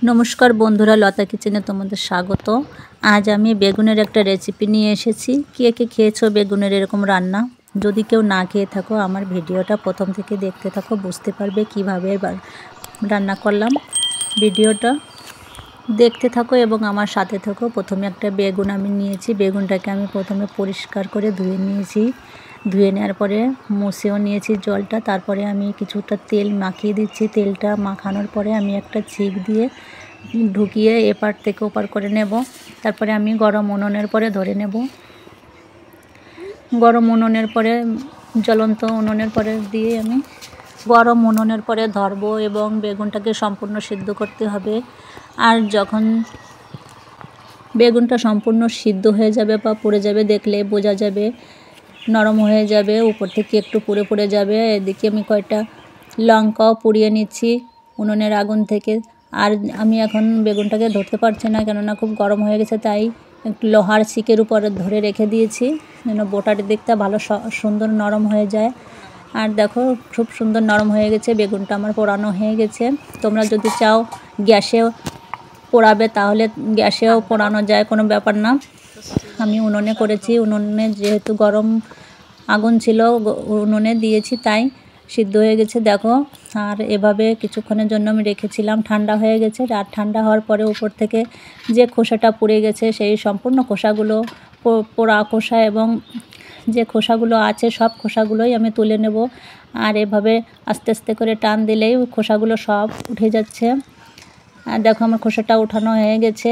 নমস্কার বন্ধুরা, লতা কিচেনে তোমাদের স্বাগত। আজ আমি বেগুনের একটা রেসিপি নিয়ে এসেছি। কে কে খেয়েছো বেগুনের এরকম রান্না? যদি কেউ না খেয়ে থাকো, আমার ভিডিওটা প্রথম থেকে দেখতে থাকো, বুঝতে পারবে কিভাবে রান্না করলাম। ভিডিওটা দেখতে থাকো এবং আমার সাথে থাকো। প্রথমে একটা বেগুন আমি নিয়েছি। বেগুনটাকে আমি প্রথমে পরিষ্কার করে ধুয়ে নিয়েছি। ধুয়ে নেওয়ার পরে মুছেও নিয়েছি জলটা। তারপরে আমি কিছুটা তেল মাখিয়ে দিচ্ছি। তেলটা মাখানোর পরে আমি একটা ছিক দিয়ে ঢুকিয়ে এপার থেকে ওপার করে নেব। তারপরে আমি গরম উনুনের পরে ধরে নেব। গরম উনুনের পরে জ্বলন্ত উনুনের পরে দিয়ে আমি গরম উনুনের পরে ধরবো এবং বেগুনটাকে সম্পূর্ণ সিদ্ধ করতে হবে। আর যখন বেগুনটা সম্পূর্ণ সিদ্ধ হয়ে যাবে বা পুড়ে যাবে, দেখলে বোঝা যাবে, নরম হয়ে যাবে, উপর থেকে একটু পুড়ে পুড়ে যাবে। এদিকে আমি কয়টা লঙ্কাও পুড়িয়ে নিচ্ছি উনুনের আগুন থেকে। আর আমি এখন বেগুনটাকে ধরতে পারছি না, কেননা খুব গরম হয়ে গেছে, তাই একটু লোহার শিকের উপরে ধরে রেখে দিয়েছি যেন বোটার দিকটা ভালো সুন্দর নরম হয়ে যায়। আর দেখো, খুব সুন্দর নরম হয়ে গেছে। বেগুনটা আমার পোড়ানো হয়ে গেছে। তোমরা যদি চাও গ্যাসেও পোড়াবে তাহলে গ্যাসেও পোড়ানো যায়, কোনো ব্যাপার না। আমি উনুনে করেছি। উনুনে যেহেতু গরম আগুন ছিল, উনুনে দিয়েছি, তাই সিদ্ধ হয়ে গেছে দেখো। আর এভাবে কিছুক্ষণের জন্য আমি রেখেছিলাম, ঠান্ডা হয়ে গেছে। আর ঠান্ডা হওয়ার পরে উপর থেকে যে খোসাটা পুড়ে গেছে, সেই সম্পূর্ণ খোসাগুলো, পোড়া খোসা এবং যে খোসাগুলো আছে, সব খোসাগুলোই আমি তুলে নেব। আর এভাবে আস্তে আস্তে করে টান দিলেই খোসাগুলো সব উঠে যাচ্ছে। আর দেখো, আমার খোসাটা উঠানো হয়ে গেছে।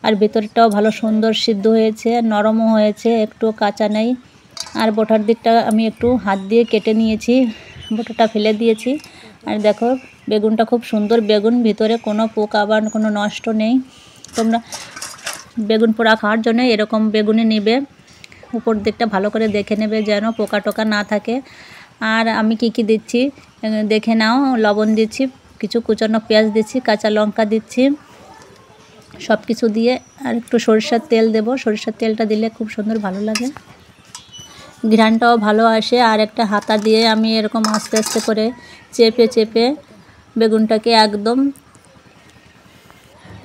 আর ভেতরটাও ভালো সুন্দর সিদ্ধ হয়েছে, নরমও হয়েছে, একটু কাঁচা নেই। আর বোটার দিকটা আমি একটু হাত দিয়ে কেটে নিয়েছি, বোটাটা ফেলে দিয়েছি। আর দেখো, বেগুনটা খুব সুন্দর বেগুন, ভিতরে কোনো পোকা বা কোনো নষ্ট নেই। তোমরা বেগুন পোড়া খাওয়ার জন্য এরকম বেগুনই নেবে। উপর দিকটা ভালো করে দেখে নেবে যেন পোকা টোকা না থাকে। আর আমি কি দিচ্ছি দেখে নাও। লবণ দিচ্ছি, কিছু কুচানো পেঁয়াজ দিচ্ছি, কাঁচা লঙ্কা দিচ্ছি, সব কিছু দিয়ে। আর একটু সরিষার তেল দেব। সরিষার তেলটা দিলে খুব সুন্দর ভালো লাগে, ঘ্রাণটাও ভালো আসে। আর একটা হাতা দিয়ে আমি এরকম আস্তে আস্তে করে চেপে চেপে বেগুনটাকে একদম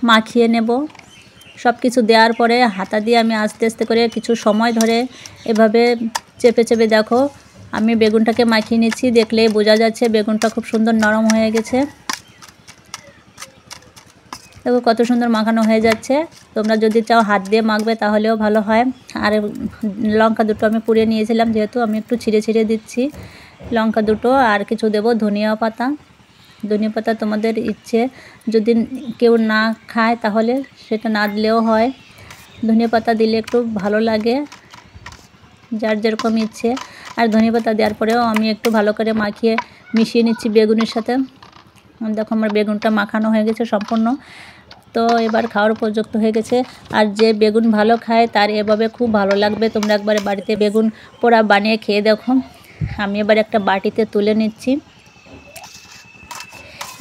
মাখিয়ে নেব। সব কিছু দেওয়ার পরে হাতা দিয়ে আমি আস্তে আস্তে করে কিছু সময় ধরে এভাবে চেপে চেপে দেখো আমি বেগুনটাকে মাখিয়ে নিচ্ছি। দেখলেই বোঝা যাচ্ছে বেগুনটা খুব সুন্দর নরম হয়ে গেছে। দেখো কত সুন্দর মাখানো হয়ে যাচ্ছে। তোমরা যদি চাও হাত দিয়ে মাখবে তাহলেও ভালো হয়। আর লঙ্কা দুটো আমি পুড়িয়ে নিয়েছিলাম, যেহেতু আমি একটু ছিঁড়ে ছিঁড়ে দিচ্ছি লঙ্কা দুটো। আর কিছু দেব ধনিয়া পাতা। ধনিয়া পাতা তোমাদের ইচ্ছে, যদি কেউ না খায় তাহলে সেটা না দিলেও হয়। ধনিয়া পাতা দিলে একটু ভালো লাগে, যার যেরকম ইচ্ছে। আর ধনিয়া পাতা দেওয়ার পরেও আমি একটু ভালো করে মাখিয়ে মিশিয়ে নিচ্ছি বেগুনের সাথে। দেখো, আমার বেগুনটা মাখানো হয়ে গেছে সম্পূর্ণ। তো এবার খাওয়ার উপযুক্ত হয়ে গেছে। আর যে বেগুন ভালো খায় তার এভাবে খুব ভালো লাগবে। তোমরা একবারে বাড়িতে বেগুন পোড়া বানিয়ে খেয়ে দেখো। আমি এবার একটা বাটিতে তুলে নিচ্ছি।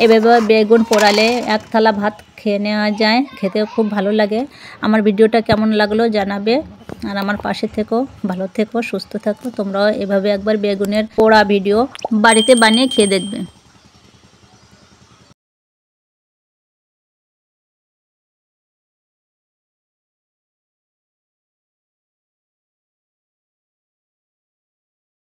এভাবে বেগুন পোড়ালে এক থালা ভাত খেয়ে নেওয়া যায়, খেতেও খুব ভালো লাগে। আমার ভিডিওটা কেমন লাগলো জানাবে। আর আমার পাশে থেকো, ভালো থেকো, সুস্থ থাকো। তোমরাও এভাবে একবার বেগুনের পোড়া ভিডিও বাড়িতে বানিয়ে খেয়ে দেখবে।